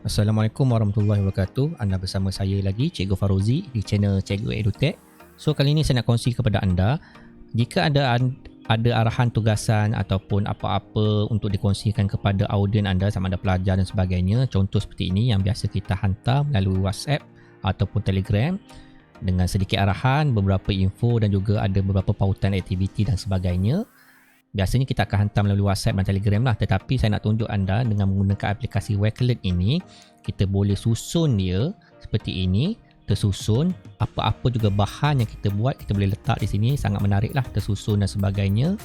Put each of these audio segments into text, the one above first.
Assalamualaikum warahmatullahi wabarakatuh. Anda bersama saya lagi, Cikgu Faruzi di channel Cikgu EduTech. So kali ini saya nak kongsi kepada anda, jika ada arahan tugasan ataupun apa-apa untuk dikongsikan kepada audien anda sama ada pelajar dan sebagainya, contoh seperti ini yang biasa kita hantar melalui WhatsApp ataupun Telegram dengan sedikit arahan, beberapa info dan juga ada beberapa pautan aktiviti dan sebagainya. Biasanya kita akan hantar melalui WhatsApp dan Telegram lah, tetapi saya nak tunjuk anda dengan menggunakan aplikasi Wakelet ini, kita boleh susun dia seperti ini, tersusun apa-apa juga bahan yang kita buat, kita boleh letak di sini, sangat menarik lah, tersusun dan sebagainya.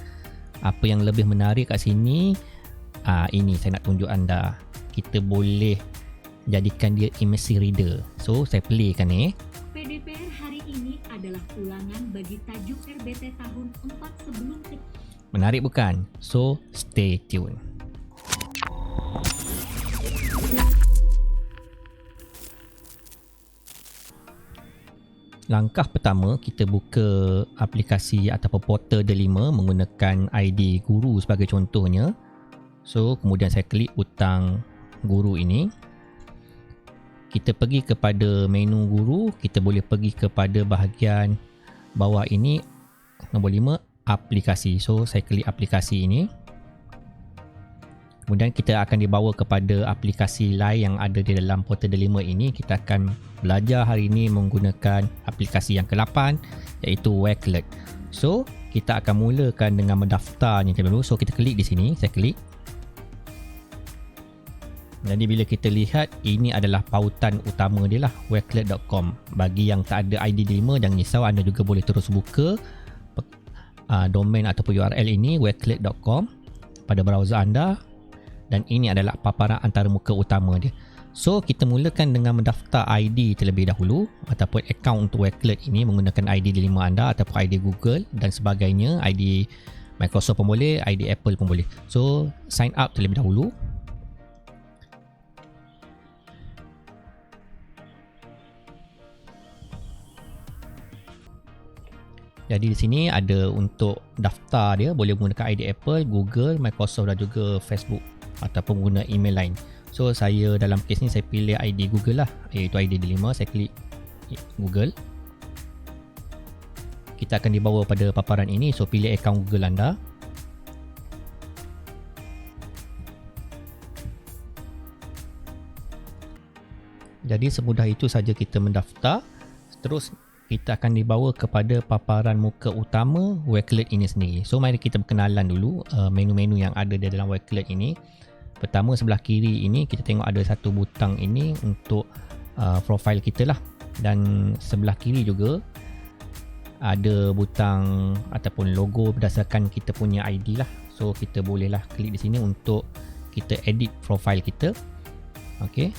Apa yang lebih menarik kat sini, ini saya nak tunjuk anda, kita boleh jadikan dia immersive reader. So saya playkan ni. PDPR hari ini adalah ulangan bagi tajuk RBT tahun 4 sebelum. Menarik bukan? So, stay tune. Langkah pertama, kita buka aplikasi ataupun portal Delima menggunakan ID guru sebagai contohnya. So, kemudian saya klik butang guru ini. Kita pergi kepada menu guru, kita boleh pergi kepada bahagian bawah ini, nombor 5, aplikasi. So saya klik aplikasi ini, kemudian kita akan dibawa kepada aplikasi lain yang ada di dalam portal Delima ini. Kita akan belajar hari ini menggunakan aplikasi yang ke-8 iaitu Wakelet. So kita akan mulakan dengan mendaftarnya terlebih dahulu. So kita klik di sini, saya klik. Jadi bila kita lihat, ini adalah pautan utama dia lah, wakelet.com. Bagi yang tak ada ID Delima, jangan risau, anda juga boleh terus buka domain ataupun URL ini, wakelet.com, pada browser anda, dan ini adalah paparan antarmuka utama dia. So kita mulakan dengan mendaftar ID terlebih dahulu ataupun akaun untuk Wakelet ini menggunakan ID Delima anda ataupun ID Google dan sebagainya, ID Microsoft pun boleh, ID Apple pun boleh. So sign up terlebih dahulu. Jadi di sini ada untuk daftar dia, boleh menggunakan ID Apple, Google, Microsoft dan juga Facebook ataupun guna email lain. So saya dalam kes ni saya pilih ID Google lah, iaitu ID Delima. Saya klik Google. Kita akan dibawa pada paparan ini. So pilih akaun Google anda. Jadi semudah itu saja kita mendaftar. Terus kita akan dibawa kepada paparan muka utama Wakelet ini sendiri. So mari kita berkenalan dulu menu-menu yang ada di dalam Wakelet ini. Pertama, sebelah kiri ini kita tengok ada satu butang ini untuk profil kita lah, dan sebelah kiri juga ada butang ataupun logo berdasarkan kita punya ID lah. So kita bolehlah klik di sini untuk kita edit profil kita. Okey,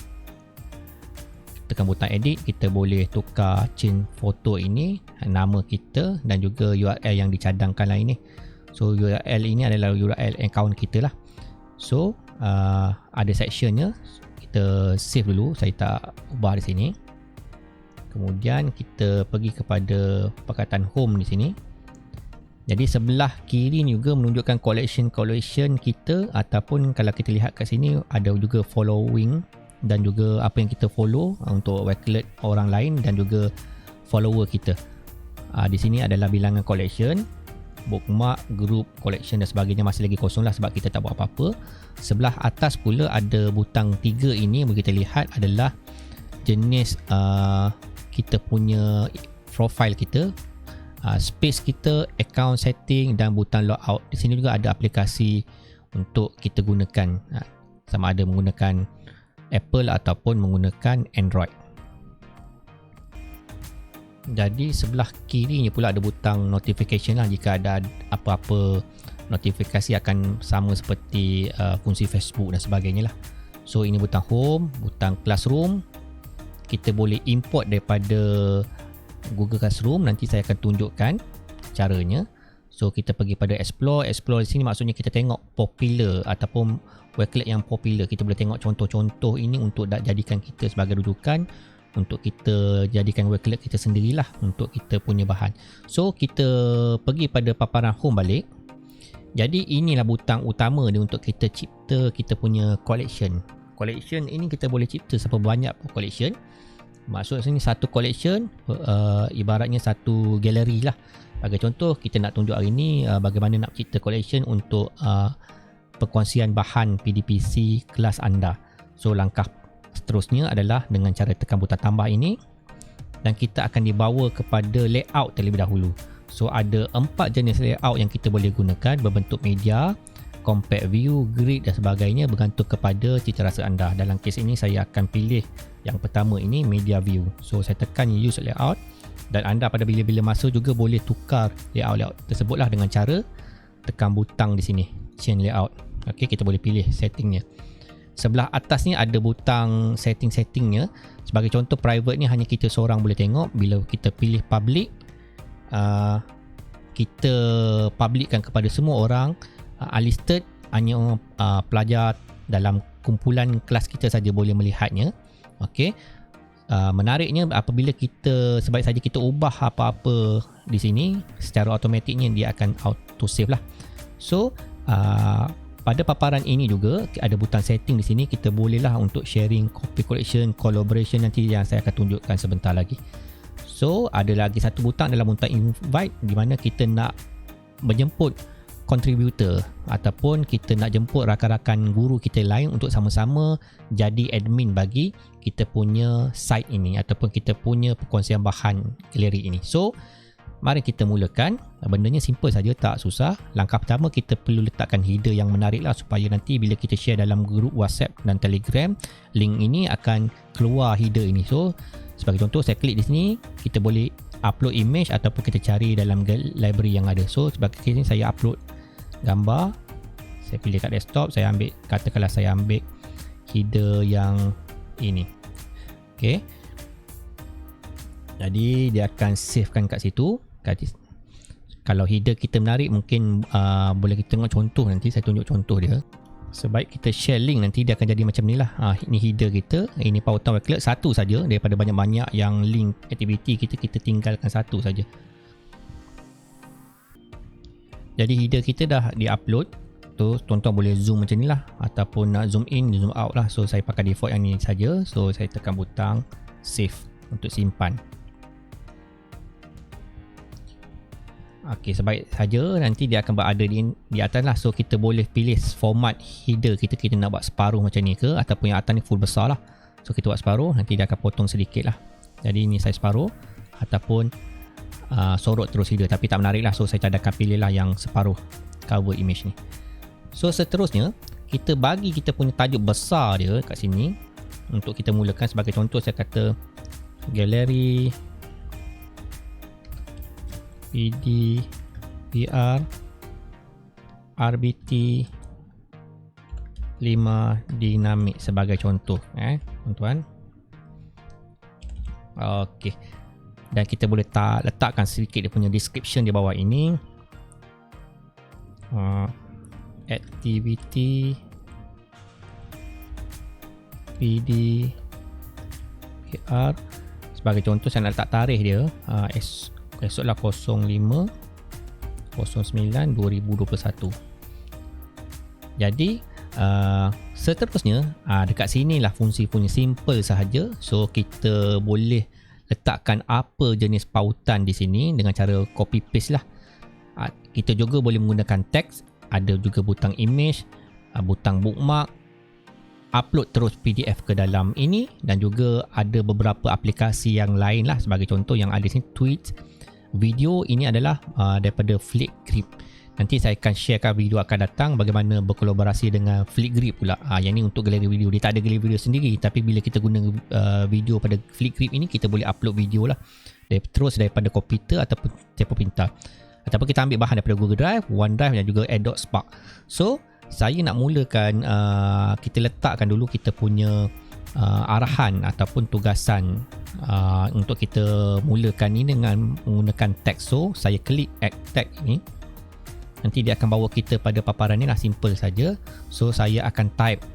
tekan butang edit, kita boleh tukar change foto ini, nama kita dan juga URL yang dicadangkan lah ini. So URL ini adalah URL account kita lah. So ada sectionnya, kita save dulu, saya tak ubah di sini. Kemudian kita pergi kepada perkataan home di sini. Jadi sebelah kiri ni juga menunjukkan collection kita, ataupun kalau kita lihat kat sini ada juga following dan juga apa yang kita follow untuk Wakelet orang lain dan juga follower kita. Di sini adalah bilangan collection, bookmark, group, collection dan sebagainya masih lagi kosong lah sebab kita tak buat apa-apa. Sebelah atas pula ada butang 3 ini, bagi kita lihat adalah jenis kita punya profile kita, space kita, account setting dan butang logout. Di sini juga ada aplikasi untuk kita gunakan, sama ada menggunakan Apple ataupun menggunakan Android. Jadi sebelah kiri ni pula ada butang notification lah, jika ada apa-apa notifikasi akan sama seperti fungsi Facebook dan sebagainya lah. So ini butang home, butang classroom, kita boleh import daripada Google Classroom, nanti saya akan tunjukkan caranya. So kita pergi pada explore di sini maksudnya kita tengok popular ataupun Wakelet yang popular. Kita boleh tengok contoh-contoh ini untuk jadikan kita sebagai rujukan, untuk kita jadikan Wakelet kita sendirilah untuk kita punya bahan. So kita pergi pada paparan home balik. Jadi inilah butang utama dia untuk kita cipta kita punya collection collection ini kita boleh cipta seberapa banyak collection. Maksud sini satu collection ibaratnya satu galeri lah. Bagi contoh, kita nak tunjuk hari ni bagaimana nak cipta collection untuk perkongsian bahan PDPC kelas anda. So langkah seterusnya adalah dengan cara tekan butang tambah ini, dan kita akan dibawa kepada layout terlebih dahulu. So ada 4 jenis layout yang kita boleh gunakan, berbentuk media, compact view, grid dan sebagainya, bergantung kepada cita rasa anda. Dalam kes ini saya akan pilih yang pertama ini, media view. So saya tekan use layout, dan anda pada bila-bila masa juga boleh tukar layout tersebutlah dengan cara tekan butang di sini, change layout. Okey, kita boleh pilih settingnya. Sebelah atas ni ada butang setting-settingnya. Sebagai contoh, private ni hanya kita seorang boleh tengok. Bila kita pilih public, kita publickan kepada semua orang. Unlisted hanya pelajar dalam kumpulan kelas kita saja boleh melihatnya. Okey. Menariknya apabila kita sebaik saja kita ubah apa-apa di sini, secara automatiknya dia akan auto save lah. So pada paparan ini juga ada butang setting di sini. Kita bolehlah untuk sharing, copy collection, collaboration, nanti yang saya akan tunjukkan sebentar lagi. So ada lagi satu butang dalam butang invite, di mana kita nak menjemput contributor ataupun kita nak jemput rakan-rakan guru kita lain untuk sama-sama jadi admin bagi kita punya site ini ataupun kita punya perkongsian bahan galeri ini. So mari kita mulakan. Bendanya simple saja, tak susah. Langkah pertama, kita perlu letakkan header yang menarik lah, supaya nanti bila kita share dalam grup WhatsApp dan Telegram, link ini akan keluar header ini. So sebagai contoh, saya klik di sini, kita boleh upload image ataupun kita cari dalam library yang ada. So sebagai ini saya upload gambar, saya pilih kat desktop, saya ambil, katakanlah saya ambil header yang ini. Okay, jadi dia akan savekan kat situ. Kalau header kita menarik, mungkin boleh kita tengok contoh. Nanti saya tunjuk contoh dia. Sebaik kita share link, nanti dia akan jadi macam ni lah. Ini header kita, ini Pautan Web Club, satu saja daripada banyak-banyak yang link aktiviti kita tinggalkan satu saja. Jadi header kita dah di-upload tu, tuan-tuan boleh zoom macam ni lah, ataupun nak zoom in, zoom out lah. So saya pakai default yang ni saja. So saya tekan butang save untuk simpan. Okey, sebaik saja nanti dia akan berada di atas lah. So kita boleh pilih format header kita nak buat separuh macam ni ke, ataupun yang atas ni full besar lah. So kita buat separuh, nanti dia akan potong sedikit lah. Jadi ini saya separuh, ataupun sorot terus header, tapi tak menarik lah. So saya cadangkan pilih lah yang separuh cover image ni. So seterusnya, kita bagi kita punya tajuk besar dia kat sini untuk kita mulakan. Sebagai contoh, saya kata galeri PDPR RBT 5 dinamik sebagai contoh, tuan-tuan. Okey. Dan kita boleh letakkan sedikit dia punya description di bawah ini. Activity PDPR sebagai contoh, saya nak letak tarikh dia esoklah 05/09/2021. Jadi seterusnya dekat sini lah fungsi-fungsi simple sahaja. So kita boleh letakkan apa jenis pautan di sini dengan cara copy paste lah. Kita juga boleh menggunakan teks, ada juga butang image, butang bookmark, upload terus PDF ke dalam ini, dan juga ada beberapa aplikasi yang lain lah. Sebagai contoh yang ada di sini, tweet, video ini adalah daripada Flickgrip. Nanti saya akan sharekan video akan datang bagaimana berkolaborasi dengan Flickgrip pula. Yang ni untuk galeri video. Dia tak ada galeri video sendiri, tapi bila kita guna video pada Flickgrip ini, kita boleh upload video lah terus daripada komputer ataupun telefon pintar, ataupun kita ambil bahan daripada Google Drive, OneDrive dan juga Adobe Spark. So saya nak mulakan, kita letakkan dulu kita punya arahan ataupun tugasan untuk kita mulakan ini dengan menggunakan teks. So saya klik add tag ini, nanti dia akan bawa kita pada paparan ni lah, simple saja. So saya akan type.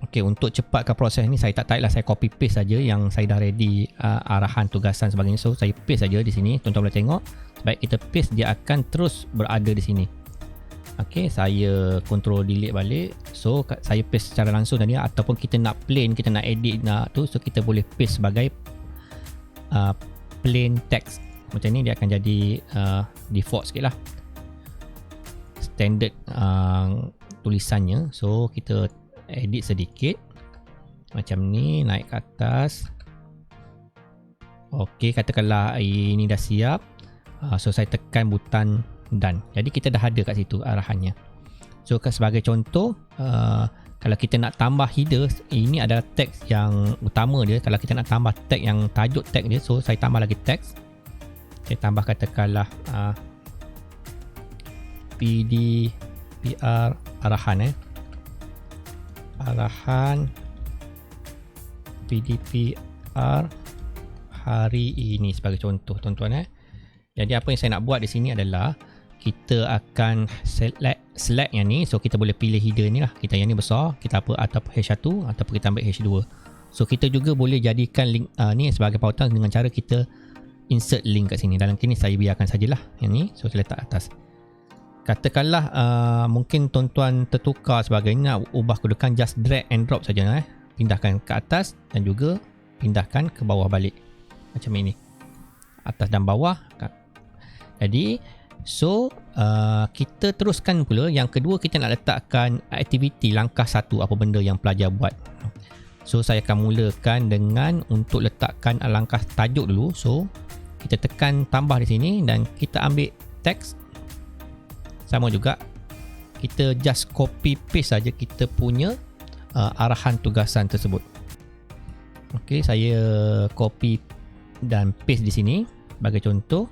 Okey, untuk cepatkan proses ni saya tak type lah, saya copy paste saja yang saya dah ready arahan, tugasan sebagainya. So saya paste saja di sini, tuan-tuan boleh tengok. Baik kita paste, dia akan terus berada di sini. Okay, saya control delete balik. So saya paste secara langsung tadi, ataupun kita nak plain, kita nak edit nak tu, so kita boleh paste sebagai plain text. Macam ni dia akan jadi default sikit lah, standard tulisannya. So kita edit sedikit macam ni, naik ke atas. Ok, katakanlah ini dah siap. So saya tekan butang done. Jadi kita dah ada kat situ arahannya. So sebagai contoh, kalau kita nak tambah header, ini adalah teks yang utama dia. Kalau kita nak tambah tag yang tajuk tag dia, so saya tambah lagi teks. Saya tambah katakanlah PDPR arahan arahan PDPR hari ini sebagai contoh, tuan-tuan. Jadi apa yang saya nak buat di sini adalah kita akan select yang ni. So kita boleh pilih header ni lah. Kita yang ni besar, kita apa, atau H1 ataupun kita ambil H2. So kita juga boleh jadikan link ni sebagai pautan dengan cara kita insert link kat sini. Dalam kini saya biarkan sajalah yang ni. So saya letak atas. Katakanlah mungkin tuan-tuan tertukar sebagainya, nak ubah kedudukan, just drag and drop saja. Pindahkan ke atas dan juga pindahkan ke bawah balik. Macam ini. Atas dan bawah. Jadi kita teruskan pula. Yang kedua, kita nak letakkan aktiviti langkah 1, apa benda yang pelajar buat. So saya akan mulakan dengan untuk letakkan langkah tajuk dulu. So kita tekan tambah di sini dan kita ambil teks. Sama juga, kita just copy paste saja kita punya arahan tugasan tersebut. Ok, saya copy dan paste di sini sebagai contoh.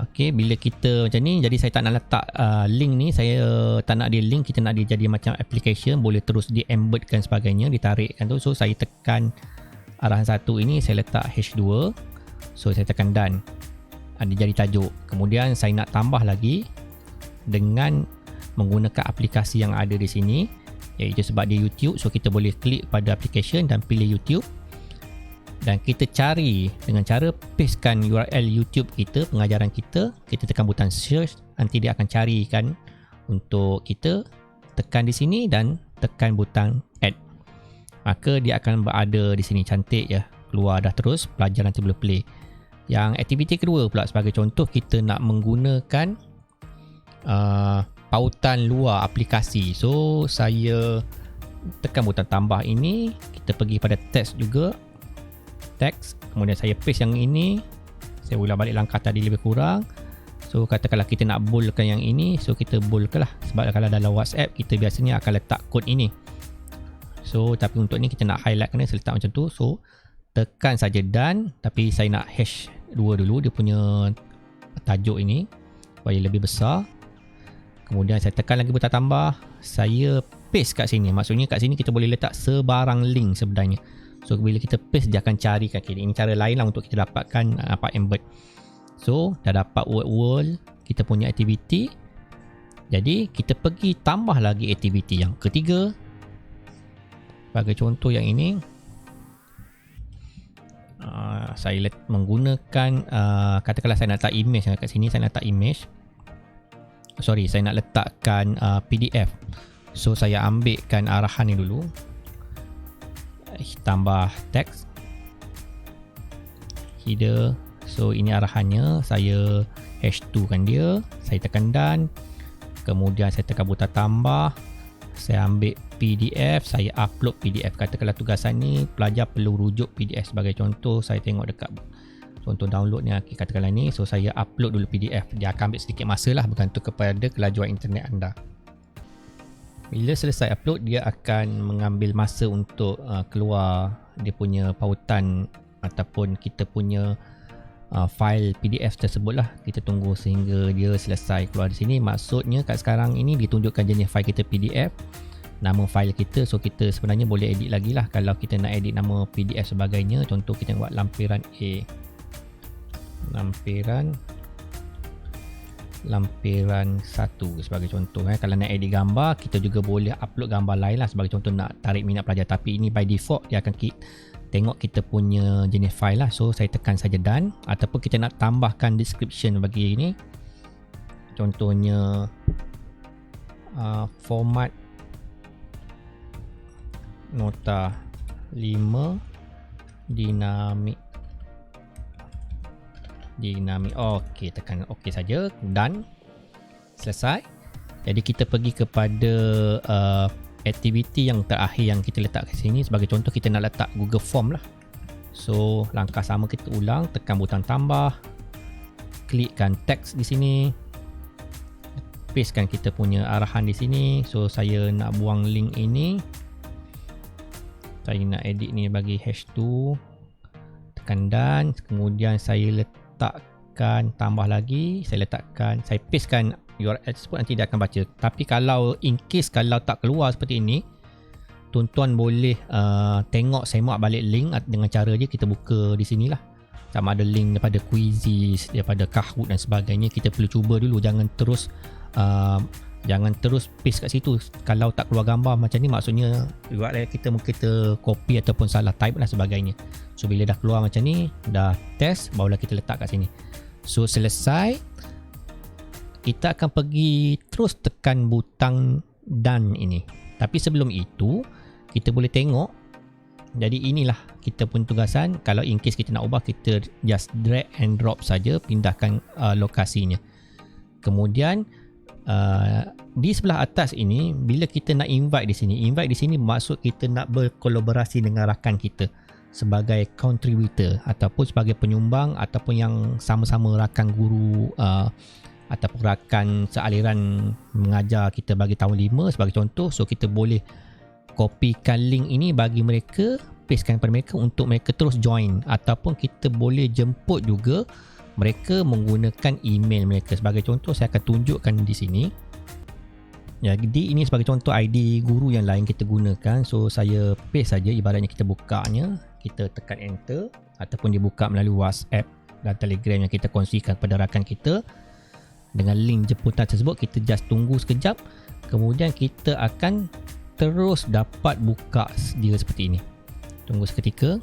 Ok, bila kita macam ni, jadi saya tak nak letak link ni, saya tak nak dia link, kita nak dia jadi macam application, boleh terus di embedkan sebagainya, ditarikkan tu. So saya tekan arahan 1 ini, saya letak H2. So saya tekan done, dia jadi tajuk. Kemudian saya nak tambah lagi dengan menggunakan aplikasi yang ada di sini, iaitu sebab dia YouTube. So kita boleh klik pada application dan pilih YouTube. Dan kita cari dengan cara pastekan URL YouTube kita, pengajaran kita. Kita tekan butang search, nanti dia akan carikan untuk kita. Tekan di sini dan tekan butang add. Maka dia akan berada di sini, cantik ya. Keluar dah terus, pelajar nanti boleh play. Yang aktiviti kedua pula, sebagai contoh kita nak menggunakan pautan luar aplikasi. So saya tekan butang tambah ini, kita pergi pada teks juga. Teks, kemudian saya paste yang ini, saya ulang balik langkah tadi lebih kurang. So katakanlah kita nak boldkan yang ini, so kita boldkan lah, sebab kalau dalam WhatsApp kita biasanya akan letak kod ini. So tapi untuk ni kita nak highlight, kena saya letak macam tu. So tekan saja done, tapi saya nak H2 dulu dia punya tajuk ini supaya lebih besar. Kemudian saya tekan lagi butang tambah, saya paste kat sini. Maksudnya kat sini kita boleh letak sebarang link sebenarnya. So bila kita paste, dia akan cari kat kiri. Ini cara lain lah untuk kita dapatkan embed. So dah dapat word kita punya aktiviti. Jadi kita pergi tambah lagi aktiviti yang ketiga. Sebagai contoh yang ini, saya menggunakan katakanlah saya nak letak image kat sini. Saya nak letak image, saya nak letakkan PDF. So saya ambilkan arahan ni dulu, tambah teks header. So ini arahannya, saya H2 kan dia, saya tekan done. Kemudian saya tekan butang tambah, saya ambil PDF, saya upload PDF. Katakanlah tugasan ni pelajar perlu rujuk PDF. Sebagai contoh, saya tengok dekat contoh download ni, katakanlah ni. So saya upload dulu PDF, dia akan ambil sedikit masa lah, bergantung kepada kelajuan internet anda. Bila selesai upload, dia akan mengambil masa untuk keluar dia punya pautan ataupun kita punya file PDF tersebut lah. Kita tunggu sehingga dia selesai keluar di sini. Maksudnya kat sekarang ini ditunjukkan jenis file kita PDF, nama file kita. So kita sebenarnya boleh edit lagi lah. Kalau kita nak edit nama PDF sebagainya, contoh kita buat lampiran A, lampiran 1 sebagai contoh. Kalau nak edit gambar, kita juga boleh upload gambar lain lah. Sebagai contoh nak tarik minat pelajar, tapi ini by default dia akan tengok kita punya jenis file lah. So saya tekan saja done. Ataupun kita nak tambahkan description bagi ini, contohnya format nota 5 dinamik. Okey, tekan okey saja dan selesai. Jadi kita pergi kepada aktiviti yang terakhir yang kita letak kat sini. Sebagai contoh, kita nak letak Google Form lah. So langkah sama kita ulang, tekan butang tambah, klikkan teks di sini, pastekan kita punya arahan di sini. So saya nak buang link ini, saya nak edit ni bagi #2, tekan done. Kemudian saya letakkan tambah lagi, saya pastekan URL tersebut, nanti dia akan baca. Tapi kalau in case kalau tak keluar seperti ini, tuan-tuan boleh tengok semak balik link dengan cara je kita buka di sini lah. Sama ada link daripada Quizzes, daripada Kahoot dan sebagainya. Kita perlu cuba dulu, jangan terus paste kat situ. Kalau tak keluar gambar macam ni, maksudnya URL kita mungkin kita copy ataupun salah type dan sebagainya. So bila dah keluar macam ni, dah test, barulah kita letak kat sini. So selesai, kita akan pergi terus tekan butang done ini. Tapi sebelum itu, kita boleh tengok. Jadi inilah kita pun tugasan. Kalau in case kita nak ubah, kita just drag and drop saja, pindahkan lokasinya. Kemudian di sebelah atas ini, bila kita nak invite di sini maksud kita nak berkolaborasi dengan rakan kita sebagai contributor ataupun sebagai penyumbang ataupun yang sama-sama rakan guru ataupun rakan sealiran mengajar kita bagi tahun 5 sebagai contoh. So kita boleh kopikan link ini bagi mereka, pastekan kepada mereka untuk mereka terus join, ataupun kita boleh jemput juga mereka menggunakan email mereka. Sebagai contoh, saya akan tunjukkan di sini. Jadi ini sebagai contoh ID guru yang lain kita gunakan. So saya paste saja, ibaratnya kita bukanya, kita tekan enter ataupun dibuka melalui WhatsApp dan Telegram yang kita kongsikan kepada rakan kita dengan link jemputan tersebut. Kita just tunggu sekejap, kemudian kita akan terus dapat buka dia seperti ini. Tunggu seketika.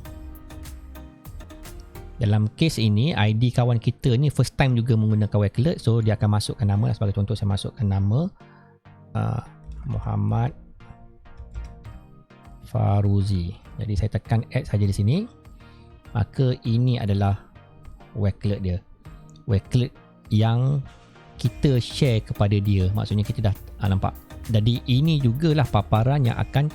Dalam kes ini, ID kawan kita ni first time juga menggunakan Wakelet. So dia akan masukkan nama. Sebagai contoh, saya masukkan nama Muhammad Faruzi. Jadi saya tekan add saja di sini. Maka ini adalah Wakelet dia. Wakelet yang kita share kepada dia. Maksudnya kita dah nampak. Jadi ini jugalah paparan yang akan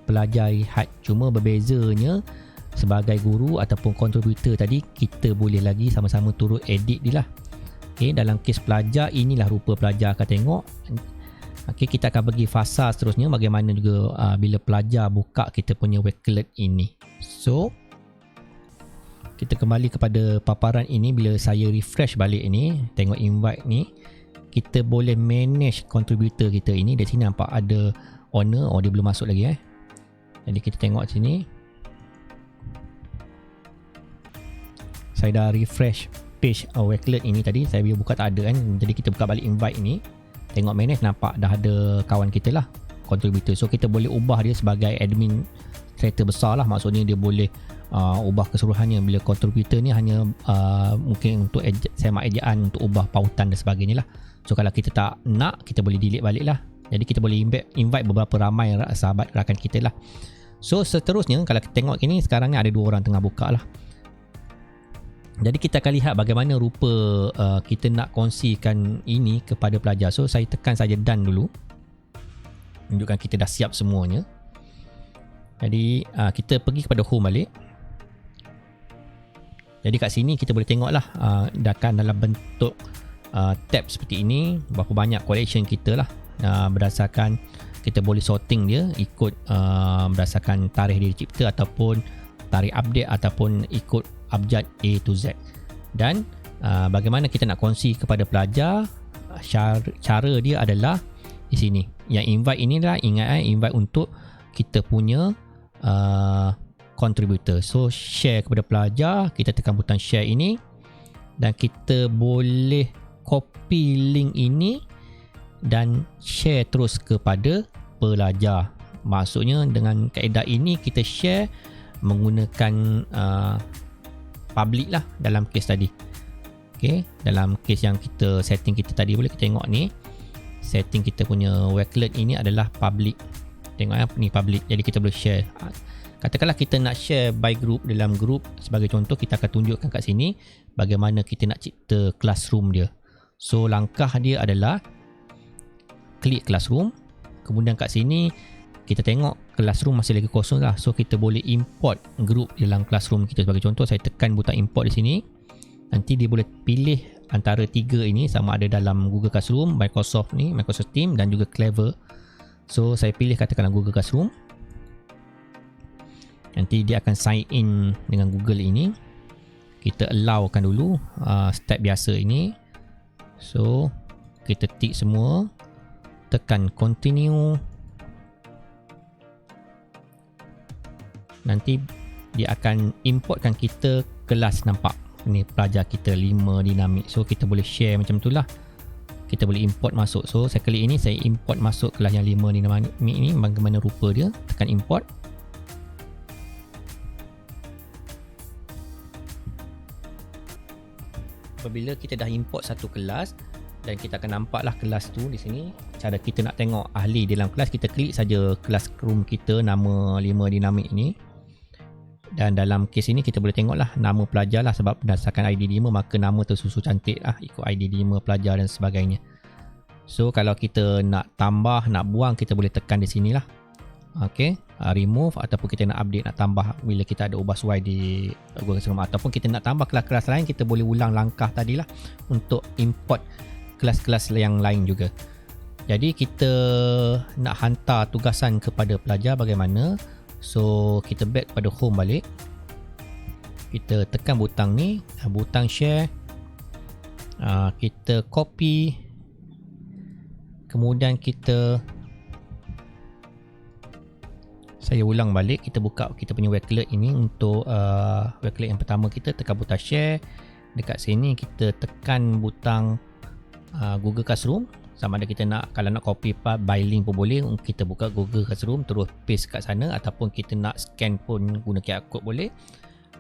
pelajar lihat. Cuma berbezanya, sebagai guru ataupun kontributor tadi, kita boleh lagi sama-sama turut edit dia lah. Okay, dalam kes pelajar, inilah rupa pelajar akan tengok. Okay, kita akan bagi fasa seterusnya bagaimana juga bila pelajar buka kita punya Wakelet ini. So kita kembali kepada paparan ini. Bila saya refresh balik ini, tengok invite ni, kita boleh manage contributor kita ini. Di sini nampak ada owner. Oh, dia belum masuk lagi Jadi kita tengok sini. Saya dah refresh page Wakelet ini tadi. Saya bila buka tak ada kan. Jadi kita buka balik invite ini. Tengok manage, nampak dah ada kawan kita lah, contributor. So kita boleh ubah dia sebagai admin kereta besar lah. Maksudnya dia boleh ubah keseluruhannya. Bila contributor ni hanya mungkin untuk semak ejaan, untuk ubah pautan dan sebagainya lah. So kalau kita tak nak, kita boleh delete balik lah. Jadi kita boleh invite beberapa ramai sahabat rakan kita lah. So seterusnya, kalau kita tengok ini, sekarang ni ada 2 orang tengah buka lah. Jadi kita akan lihat bagaimana rupa kita nak kongsikan ini kepada pelajar. So saya tekan saja done dulu, tunjukkan kita dah siap semuanya. Jadi kita pergi kepada home balik. Jadi kat sini kita boleh tengok lah, dah kan dalam bentuk tab seperti ini, berapa banyak collection kita lah. Berdasarkan, kita boleh sorting dia ikut berdasarkan tarikh dia dicipta ataupun tarikh update ataupun ikut abjad A to Z. Dan bagaimana kita nak kongsi kepada pelajar, cara dia adalah di sini. Yang invite inilah, ingat invite untuk kita punya contributor. So share kepada pelajar, kita tekan butang share ini dan kita boleh copy link ini dan share terus kepada pelajar. Maksudnya dengan kaedah ini kita share menggunakan public lah dalam kes tadi. Okay, dalam kes yang kita setting kita tadi, boleh kita tengok ni. setting kita punya Wakelet ini adalah public. Tengok ni public, jadi kita boleh share. Katakanlah kita nak share by group dalam group, sebagai contoh kita akan tunjukkan kat sini bagaimana kita nak cipta classroom dia. So langkah dia adalah klik classroom, kemudian kat sini kita tengok classroom masih lagi kosong lah. So kita boleh import group dalam classroom kita. Sebagai contoh saya tekan butang import di sini. Nanti dia boleh pilih antara tiga ini, sama ada dalam Google Classroom, Microsoft Team dan juga Clever. So saya pilih katakanlah Google Classroom. Nanti dia akan sign in dengan Google ini. Kita allowkan dulu step biasa ini. So kita tick semua, tekan continue. Nanti dia akan importkan kita kelas, nampak ni pelajar kita 5 dinamik. So kita boleh share macam tu lah, kita boleh import masuk. So saya klik ini, saya import masuk kelas yang 5 dinamik ni, bagaimana rupa dia. Tekan import. Apabila kita dah import satu kelas, dan kita akan nampaklah kelas tu di sini. Cara kita nak tengok ahli dalam kelas, kita klik saja classroom kita, nama 5 dinamik ini. Dan dalam kes ini kita boleh tengoklah nama pelajar lah, sebab berdasarkan ID 5 maka nama tersusun cantik lah ikut ID 5 pelajar dan sebagainya. So kalau kita nak tambah, nak buang, kita boleh tekan di sini lah. Okay, remove, ataupun kita nak update, nak tambah bila kita ada ubah suai di Google Classroom, ataupun kita nak tambah kelas-kelas lain, kita boleh ulang langkah tadilah untuk import kelas-kelas yang lain juga. Jadi kita nak hantar tugasan kepada pelajar bagaimana. So kita back pada home balik, kita tekan butang ni, butang share, kita copy, kemudian saya ulang balik, kita buka kita punya Wakelet ini untuk Wakelet yang pertama. Kita tekan butang share, dekat sini kita tekan butang Google Classroom, sama ada kita nak, kalau nak copy by link pun boleh, kita buka Google Classroom terus paste kat sana, ataupun kita nak scan pun guna QR code boleh,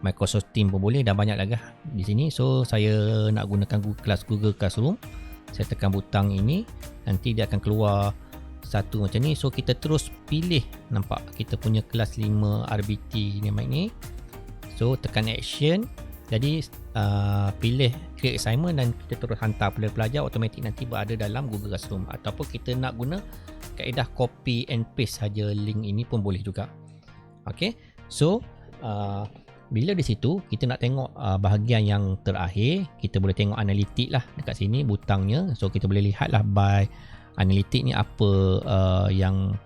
Microsoft Team pun boleh, dah banyak lagi di sini. So saya nak gunakan Google Classroom, saya tekan butang ini, nanti dia akan keluar satu macam ni. So kita terus pilih, nampak kita punya kelas 5 RBT ni. So tekan action, jadi pilih create assignment dan kita terus hantar pada pelajar, automatik nanti berada dalam Google Classroom. Ataupun kita nak guna kaedah copy and paste saja link ini pun boleh juga. Okay, so bila di situ kita nak tengok bahagian yang terakhir, kita boleh tengok analitik lah dekat sini butangnya. So kita boleh lihat lah by analitik ni apa yang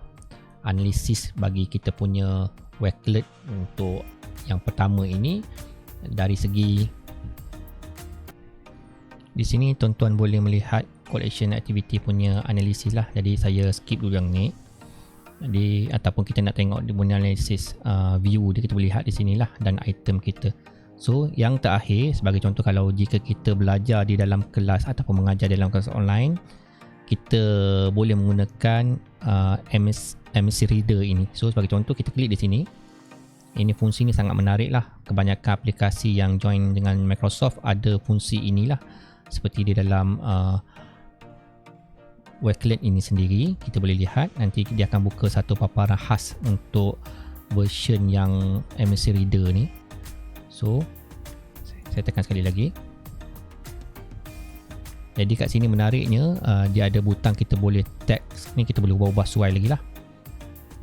analisis bagi kita punya Wakelet untuk yang pertama ini. Dari segi di sini tuan-tuan boleh melihat collection activity punya analisis lah. Jadi saya skip dulu yang ni. Jadi ataupun kita nak tengok di punya analisis view dia, kita boleh lihat di sini lah, dan item kita. So yang terakhir, sebagai contoh, kalau jika kita belajar di dalam kelas ataupun mengajar dalam kelas online, kita boleh menggunakan MSc Reader ini. So sebagai contoh, kita klik di sini. Ini fungsi ni sangat menarik lah. Kebanyakan aplikasi yang join dengan Microsoft ada fungsi inilah, seperti di dalam Wakelet ini sendiri. Kita boleh lihat nanti dia akan buka satu paparan khas untuk version yang MSc Reader ni. So saya tekan sekali lagi. Jadi kat sini menariknya, dia ada butang kita boleh text ni, kita boleh ubah-ubah suai lagi lah.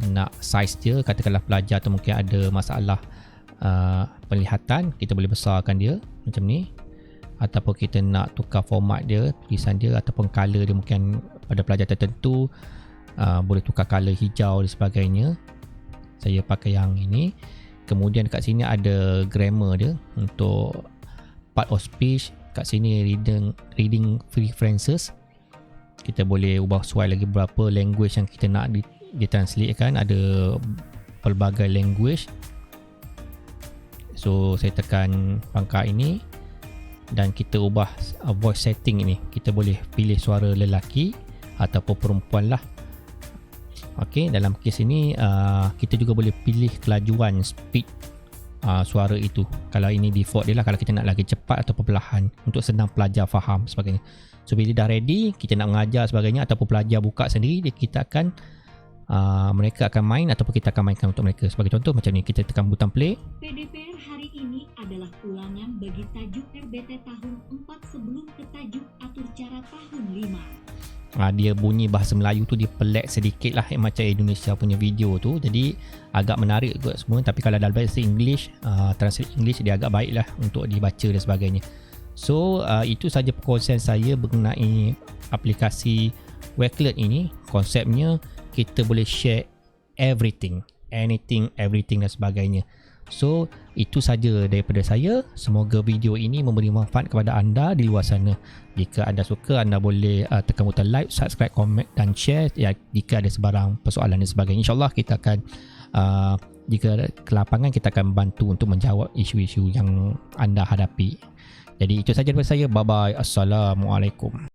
Nak size dia, katakanlah pelajar tu mungkin ada masalah penglihatan, kita boleh besarkan dia macam ni. Ataupun kita nak tukar format dia, tulisan dia, ataupun color dia, mungkin pada pelajar tertentu boleh tukar color hijau dan sebagainya. Saya pakai yang ini. Kemudian kat sini ada grammar dia untuk part of speech. Kat sini reading preferences, kita boleh ubah suai lagi berapa language yang kita nak ditranslate kan. Ada pelbagai language. So saya tekan pangkal ini dan kita ubah voice setting ini. Kita boleh pilih suara lelaki ataupun perempuan lah. Ok, dalam kes ini kita juga boleh pilih kelajuan speed suara itu. Kalau ini default dia lah, kalau kita nak lagi cepat atau perlahan untuk senang pelajar faham sebagainya. So bila dah ready, kita nak mengajar sebagainya ataupun pelajar buka sendiri, kita akan mereka akan main ataupun kita akan mainkan untuk mereka. Sebagai contoh macam ni, kita tekan butang play. PDPR hari ini adalah ulangan bagi tajuk RBT tahun 4 sebelum ke tajuk atur cara tahun 5. Dia bunyi bahasa Melayu tu dia pelik sedikit lah macam Indonesia punya video tu, jadi agak menarik juga semua. Tapi kalau dalam bahasa English, translate English, dia agak baik lah untuk dibaca dan sebagainya. So itu saja perkongsian saya mengenai aplikasi Wakelet ini. Konsepnya kita boleh share everything, anything, everything dan sebagainya. So itu saja daripada saya. Semoga video ini memberi manfaat kepada anda di luar sana. Jika anda suka, anda boleh tekan butang like, subscribe, komen dan share ya, jika ada sebarang persoalan dan sebagainya. InsyaAllah kita akan jika ada kelapangan, kita akan bantu untuk menjawab isu-isu yang anda hadapi. Jadi itu saja daripada saya. Bye bye. Assalamualaikum.